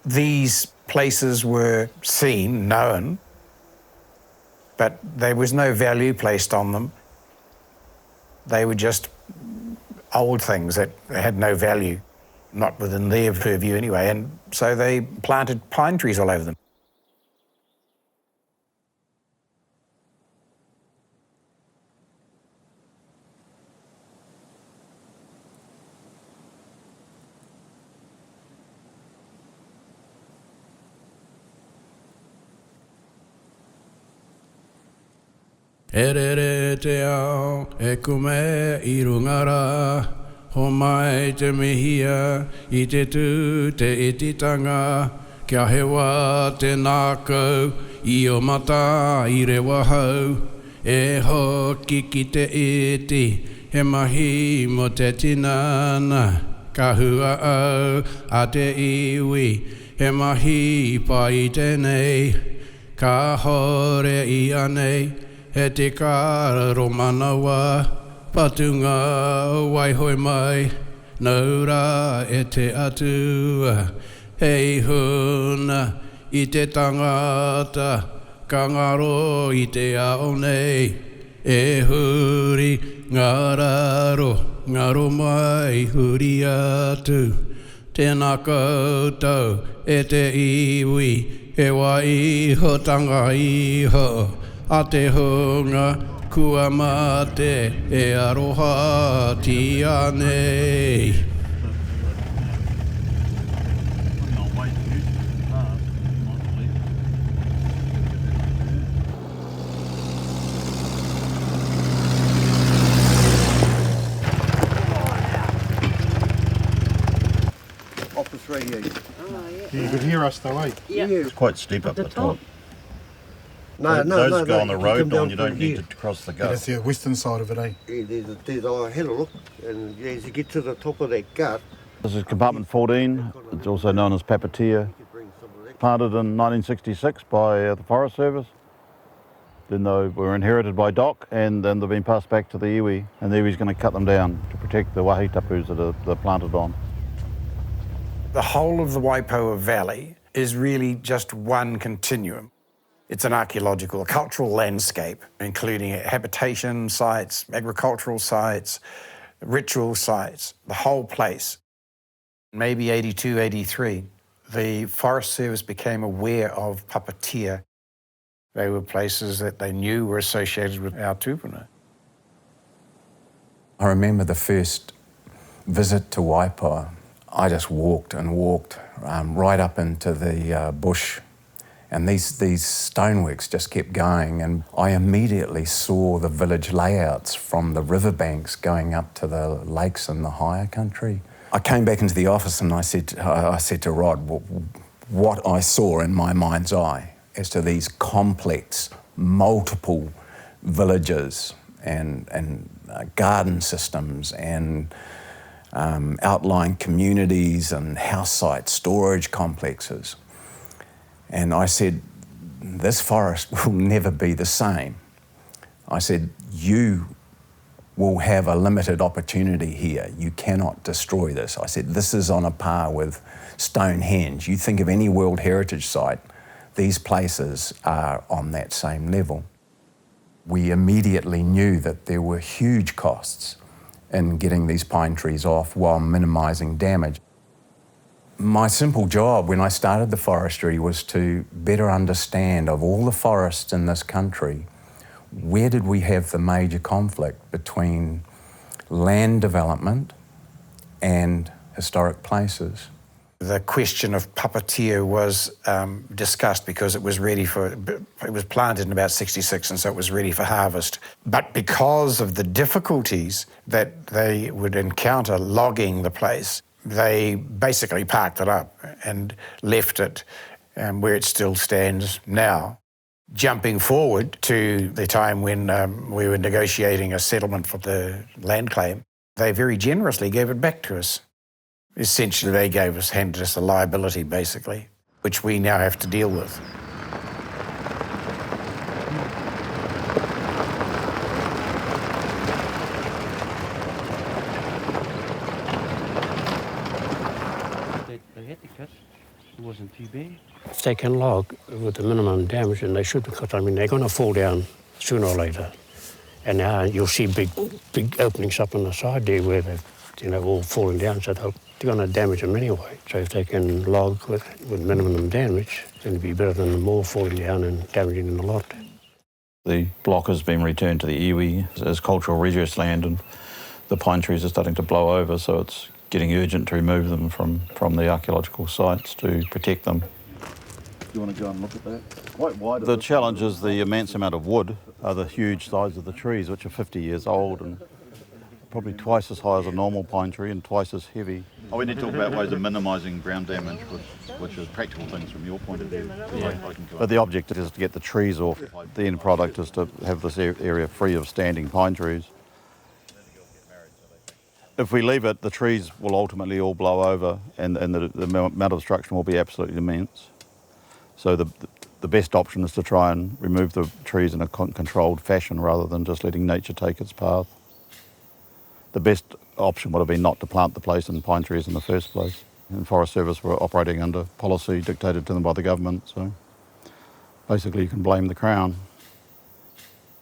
These places were seen, known, but there was no value placed on them. They were just old things that had no value, not within their purview anyway, and so they planted pine trees all over them. E rere te ao, e kume I rungara, ho mai te mihia, I te tū te ititanga, kia hewa te nākau, I o mata I re wahau, e hoki ki te iti, he mahi mo te tinana, ka hua au a te iwi, he mahi pa I tēnei, ka hore I anei, he te kāro manawa, patunga waihoi mai, naura e te atua, hei huna I te tangata, ka ngaro I te ao nei, e huri ngaro mai huri atu, tēnā koutou e te iwi, he wā iho tanga iho, a te hunga kua mate e aroha ti anei. Off the 3 years. Oh, yeah. You could hear us though, eh? Yeah. It's quite steep up the top. No, Those go on the you road, come down Don, you don't from need here. to cross the Yeah, gut. that's the western side of it, eh? Yeah, I had a look, and as you get to the top of that gut, This is compartment 14. It's also known as Papatia. you could bring some of that. Planted in 1966 by the Forest Service. Then they were inherited by DOC, and then they've been passed back to the iwi, and the iwi's going to cut them down to protect the Wāhi tapus that they're planted on. The whole of the Waipoua Valley is really just one continuum. It's an archaeological, a cultural landscape, including habitation sites, agricultural sites, ritual sites, the whole place. Maybe 82, 83, the Forest Service became aware of Papatia. They were places that they knew were associated with our tupuna. I remember the first visit to Waipoua. I just walked and walked right up into the bush, and these stoneworks just kept going, and I immediately saw the village layouts from the riverbanks going up to the lakes in the higher country. I came back into the office and I said to Rod what I saw in my mind's eye as to these complex, multiple villages and garden systems and outlying communities and house sites, storage complexes. And I said, this forest will never be the same. I said, you will have a limited opportunity here. You cannot destroy this. I said, this is on a par with Stonehenge. You think of any World Heritage Site, these places are on that same level. We immediately knew that there were huge costs in getting these pine trees off while minimising damage. My simple job when I started the forestry was to better understand, of all the forests in this country, where did we have the major conflict between land development and historic places? The question of Papatia was discussed because it was planted in about 66, and so it was ready for harvest. But because of the difficulties that they would encounter logging the place, they basically parked it up and left it where it still stands now. Jumping forward to the time when we were negotiating a settlement for the land claim, they very generously gave it back to us. Essentially, they handed us a liability, basically, which we now have to deal with. They had to cut. It wasn't If they can log with the minimum damage, then they should, because, I mean, they're going to fall down sooner or later. And now you'll see big openings up on the side there where they've, all falling down, so they're going to damage them anyway. So if they can log with minimum damage, then it'd be better than them all falling down and damaging them a lot. The block has been returned to the iwi as cultural resource land, and the pine trees are starting to blow over, so it's getting urgent to remove them from the archaeological sites to protect them. You want to go and look at that? Quite wide. The challenge is the immense amount of wood, the huge size of the trees, which are 50 years old and probably twice as high as a normal pine tree and twice as heavy. We need to talk about ways of minimising ground damage, which is practical things from your point of view. Yeah. But the object is to get the trees off. The end product is to have this area free of standing pine trees. If we leave it, the trees will ultimately all blow over, and the amount of destruction will be absolutely immense. So the best option is to try and remove the trees in a controlled fashion rather than just letting nature take its path. The best option would have been not to plant the place in pine trees in the first place. And Forest Service were operating under policy dictated to them by the government, so basically you can blame the Crown.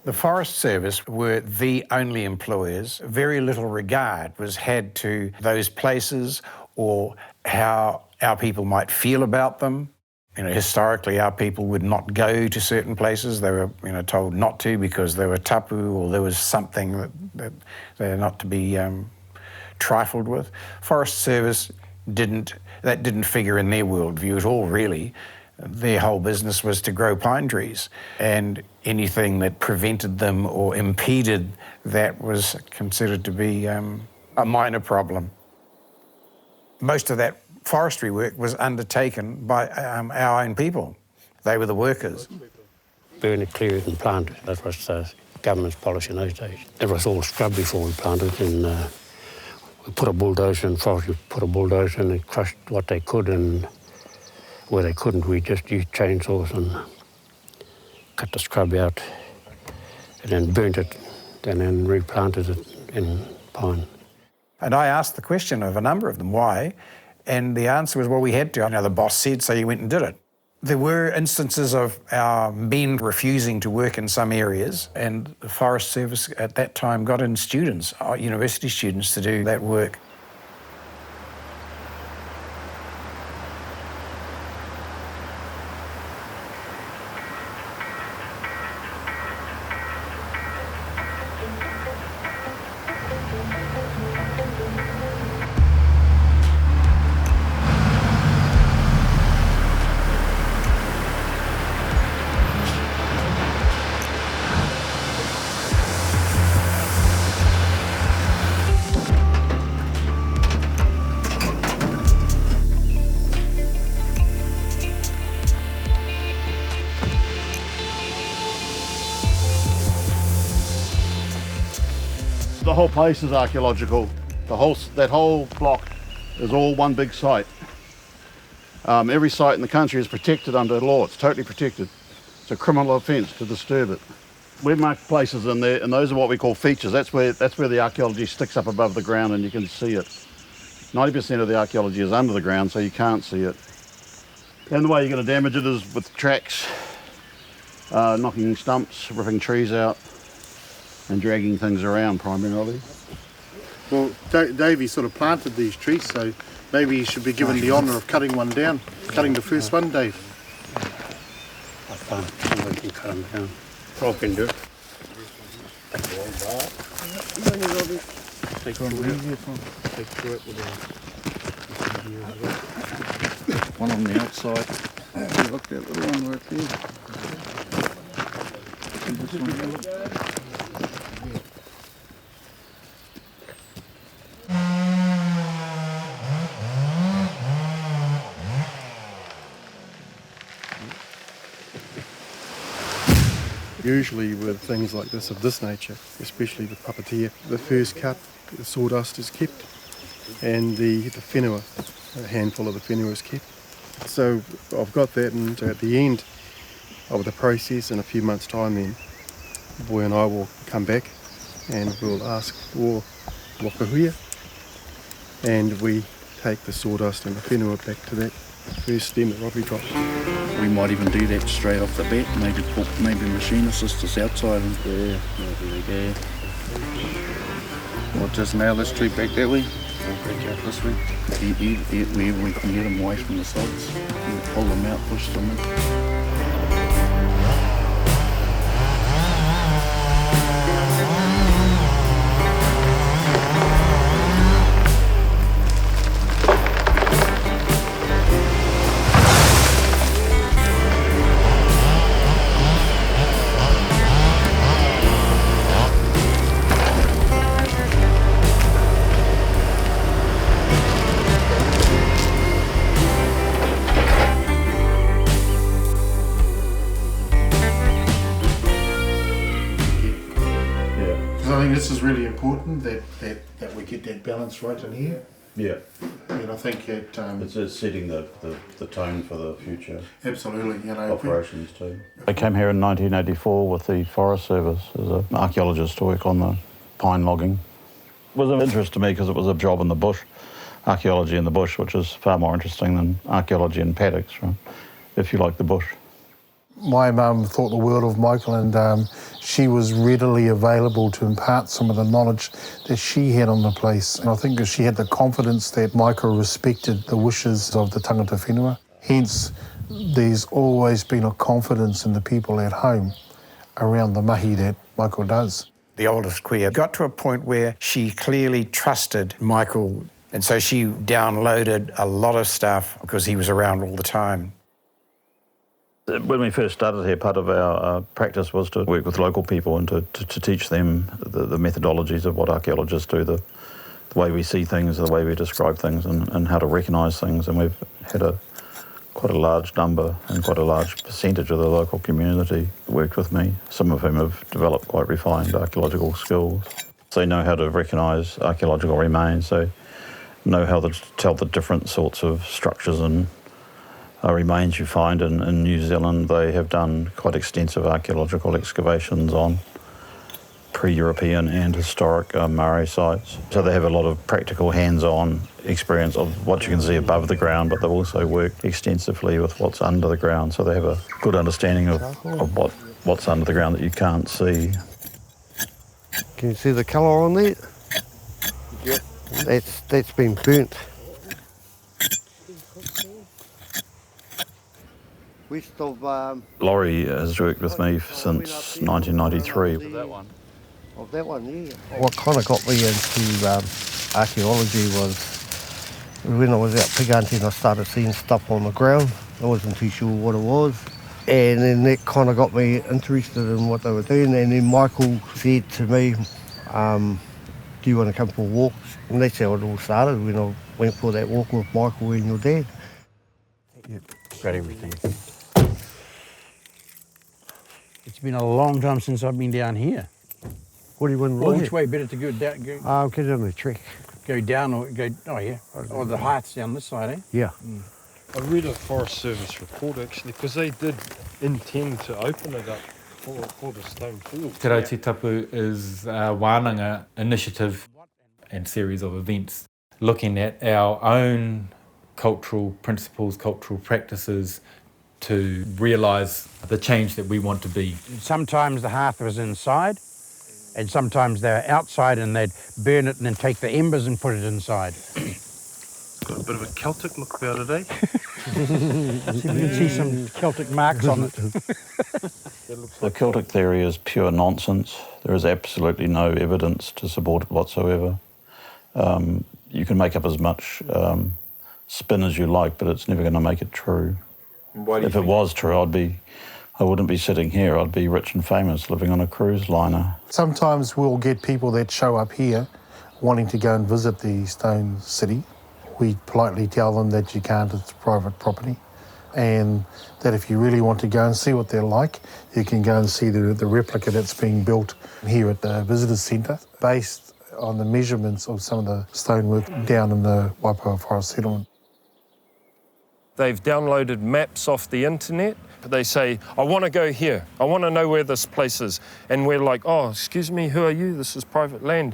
The Forest Service were the only employers. Very little regard was had to those places or how our people might feel about them. Historically, our people would not go to certain places. They were, told not to because they were tapu or there was something that they're not to be trifled with. Forest Service didn't figure in their worldview at all, really. Their whole business was to grow pine trees, and anything that prevented them or impeded that was considered to be a minor problem. Most of that forestry work was undertaken by our own people. They were the workers. Burn it, clear it and plant it. That was the government's policy in those days. It was all scrub before we planted, and we put a bulldozer in, forestry put a bulldozer in and crushed what they could, and where they couldn't, we just used chainsaws and cut the scrub out and then burnt it and then replanted it in pine. And I asked the question of a number of them, why? And the answer was, well, we had to. The boss said, so you went and did it. There were instances of our men refusing to work in some areas, and the Forest Service at that time got in students, university students, to do that work. The whole place is archaeological. That whole block is all one big site. Every site in the country is protected under law. It's totally protected. It's a criminal offence to disturb it. We've marked places in there, and those are what we call features. That's where the archaeology sticks up above the ground and you can see it. 90% of the archaeology is under the ground, so you can't see it. And the way you're going to damage it is with tracks, knocking stumps, ripping trees out, and dragging things around primarily. Well, Davey sort of planted these trees, so maybe he should be given the honour of cutting one down, cutting the first one, Dave. I can't. We can cut them down. Rob can do it. One on the outside. Look, that little one right there. Usually with things like this, of this nature, especially the puppeteer, the first cut, the sawdust is kept, and the whenua, a handful of the whenua is kept. So I've got that, and at the end of the process, in a few months' time then, the boy and I will come back and we'll ask for wakahuia, and we take the sawdust and the whenua back to that first stem at Robbie drops. We might even do that straight off the bat, maybe machine assist us outside and there we go. We'll just nail this tree back that way, or back out this way. Wherever we can get them away from the sides, pull them out, push them in. I think this is really important that we get that balance right in here. Yeah. And I think It's setting the tone for the future. Absolutely, you know. Operations too. I came here in 1984 with the Forest Service as an archaeologist to work on the pine logging. It was of interest to me because it was a job in the bush, archaeology in the bush, which is far more interesting than archaeology in paddocks, right? If you like the bush. My mum thought the world of Michael, and she was readily available to impart some of the knowledge that she had on the place. And I think that she had the confidence that Michael respected the wishes of the Tāngata Whenua. Hence, there's always been a confidence in the people at home around the mahi that Michael does. The oldest queer got to a point where she clearly trusted Michael, and so she downloaded a lot of stuff because he was around all the time. When we first started here, part of our practice was to work with local people and to teach them the methodologies of what archaeologists do, the way we see things, the way we describe things, and how to recognise things. And we've had quite a large number and quite a large percentage of the local community worked with me, some of whom have developed quite refined archaeological skills. They know how to recognise archaeological remains, they know how to tell the different sorts of structures and remains you find in New Zealand. They have done quite extensive archaeological excavations on pre-European and historic Maori sites. So they have a lot of practical hands-on experience of what you can see above the ground, but they've also worked extensively with what's under the ground. So they have a good understanding of what's under the ground that you can't see. Can you see the colour on that? Yep. That's been burnt. West of Laurie has worked with me since 1993. Of that one, yeah. What kind of got me into archaeology was when I was out pig hunting, I started seeing stuff on the ground. I wasn't too sure what it was. And then that kind of got me interested in what they were doing. And then Michael said to me, do you want to come for a walk? And that's how it all started, when I went for that walk with Michael and your dad. Yep, got everything. It's been a long time since I've been down here. What do you want to Well, look which at? way better to go down? Get on the trek. Go down or go? Oh yeah. Or the heights down this side, eh? Yeah. I read a Forest Service report actually, because they did intend to open it up for the stone fort. Te Rauti Tapu is a wānanga initiative and series of events looking at our own cultural principles, cultural practices to realise the change that we want to be. Sometimes the hearth was inside, and sometimes they were outside and they'd burn it and then take the embers and put it inside. Got a bit of a Celtic look about it, eh? You can see some Celtic marks on it. The Celtic theory is pure nonsense. There is absolutely no evidence to support it whatsoever. You can make up as much spin as you like, but it's never going to make it true. If it was true, I wouldn't be sitting here. I'd be rich and famous, living on a cruise liner. Sometimes we'll get people that show up here wanting to go and visit the stone city. We politely tell them that you can't, it's private property, and that if you really want to go and see what they're like, you can go and see the replica that's being built here at the Visitors Centre, based on the measurements of some of the stonework down in the Waipoa Forest Settlement. They've downloaded maps off the internet. They say, I want to go here. I want to know where this place is. And we're like, oh, excuse me, who are you? This is private land.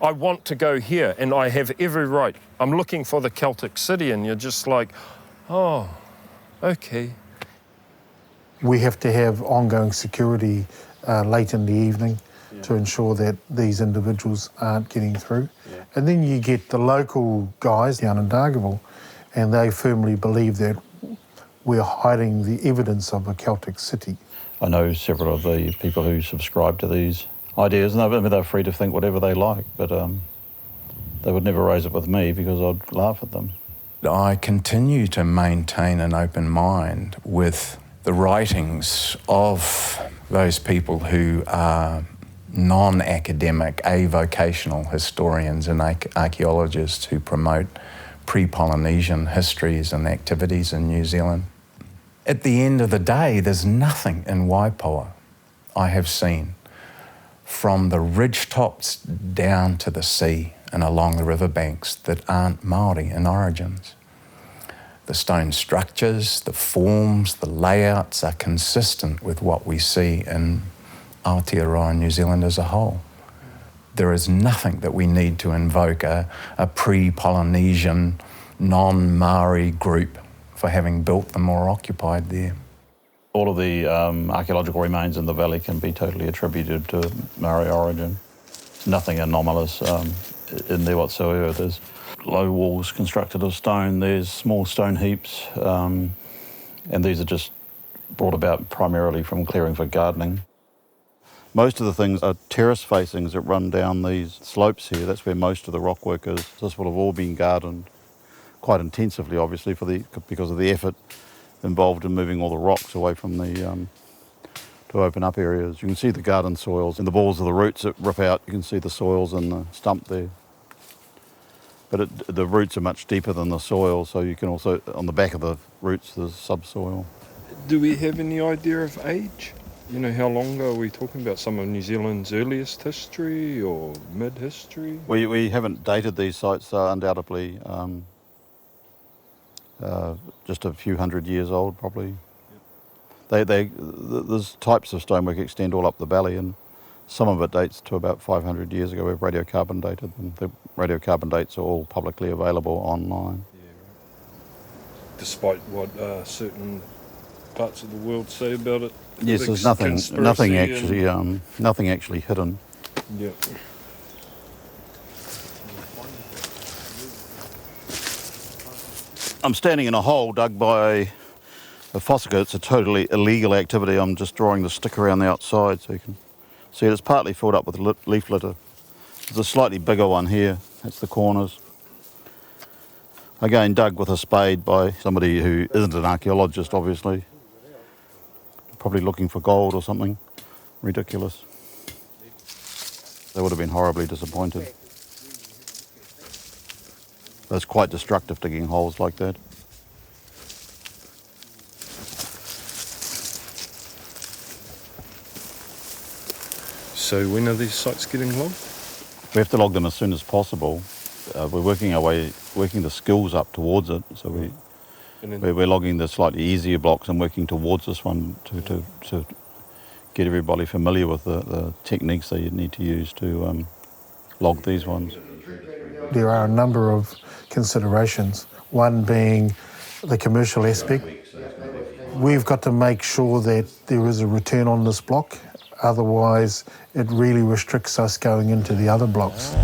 I want to go here and I have every right. I'm looking for the Celtic city, and you're just like, Oh, okay. We have to have ongoing security late in the evening to ensure that these individuals aren't getting through. And then you get the local guys down in Dargaville, and they firmly believe that we're hiding the evidence of a Celtic city. I know several of the people who subscribe to these ideas, and they're free to think whatever they like, but they would never raise it with me because I'd laugh at them. I continue to maintain an open mind with the writings of those people who are non-academic, avocational historians and archaeologists who promote pre-Polynesian histories and activities in New Zealand. At the end of the day, there's nothing in Waipoa I have seen, from the ridge tops down to the sea and along the riverbanks, that aren't Māori in origins. The stone structures, the forms, the layouts are consistent with what we see in Aotearoa New Zealand as a whole. There is nothing that we need to invoke a pre-Polynesian, non-Māori group for having built them or occupied there. All of the archaeological remains in the valley can be totally attributed to Māori origin. Nothing anomalous in there whatsoever. There's low walls constructed of stone, there's small stone heaps, and these are just brought about primarily from clearing for gardening. Most of the things are terrace facings that run down these slopes here. That's where most of the rock work is. This will have all been gardened quite intensively, obviously, because of the effort involved in moving all the rocks away from the to open up areas. You can see the garden soils and the balls of the roots that rip out. You can see the soils in the stump there. But the roots are much deeper than the soil, so you can also, on the back of the roots, there's subsoil. Do we have any idea of age? You know, how long ago are we talking about? Some of New Zealand's earliest history or mid-history? We haven't dated these sites, undoubtedly just a few hundred years old, probably. There's types of stonework extend all up the valley, and some of it dates to about 500 years ago. We've radiocarbon dated them. The radiocarbon dates are all publicly available online. Yeah, right. Despite what certain parts of the world say about it. Yes, there's nothing actually hidden. Yeah. I'm standing in a hole dug by a fossicker. It's a totally illegal activity. I'm just drawing the stick around the outside so you can see it. It's partly filled up with leaf litter. There's a slightly bigger one here. That's the corners. Again, dug with a spade by somebody who isn't an archaeologist, obviously. Probably looking for gold or something. Ridiculous. They would have been horribly disappointed. It's quite destructive digging holes like that. So when are these sites getting logged? We have to log them as soon as possible. We're working the skills up towards it. So we're logging the slightly easier blocks and working towards this one to get everybody familiar with the techniques they need to use to log these ones. There are a number of considerations, one being the commercial aspect. We've got to make sure that there is a return on this block, otherwise it really restricts us going into the other blocks.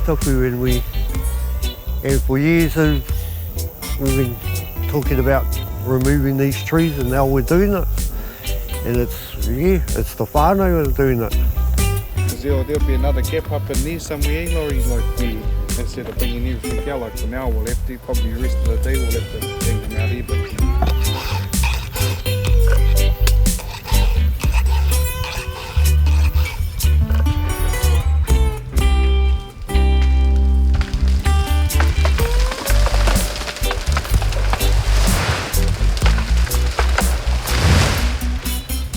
Tapu, and for years we've been talking about removing these trees, and now we're doing it. And it's the whānau that are doing it. There'll be another gap up in there somewhere, Laurie, instead of bringing everything out, like for now we'll have to, probably the rest of the day we'll have to bring them out here. But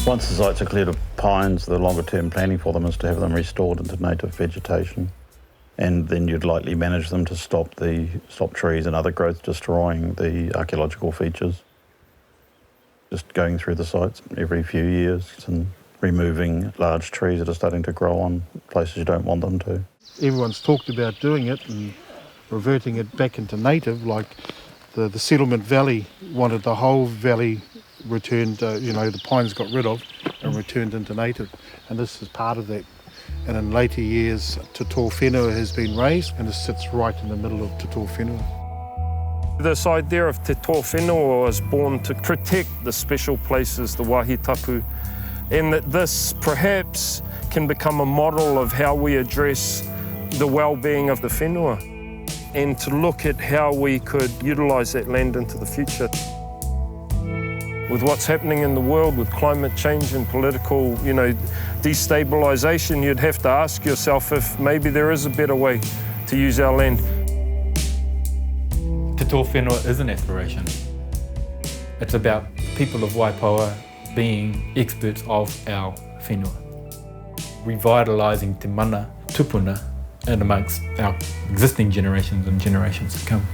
Once the sites are cleared of pines, the longer term planning for them is to have them restored into native vegetation. And then you'd likely manage them to stop trees and other growth destroying the archaeological features. Just going through the sites every few years and removing large trees that are starting to grow on places you don't want them to. Everyone's talked about doing it and reverting it back into native, like the settlement valley wanted the whole valley returned, the pines got rid of and returned into native. And this is part of that. And in later years, Tupu Whenua has been raised and it sits right in the middle of Tupu Whenua. This idea of Tupu Whenua was born to protect the special places, the Wāhi Tapu, and that this perhaps can become a model of how we address the well-being of the whenua and to look at how we could utilise that land into the future. With what's happening in the world with climate change and political, destabilisation, you'd have to ask yourself if maybe there is a better way to use our land. Tupu Whenua is an aspiration. It's about people of Waipoua being experts of our whenua, revitalising te mana tupuna and amongst our existing generations and generations to come.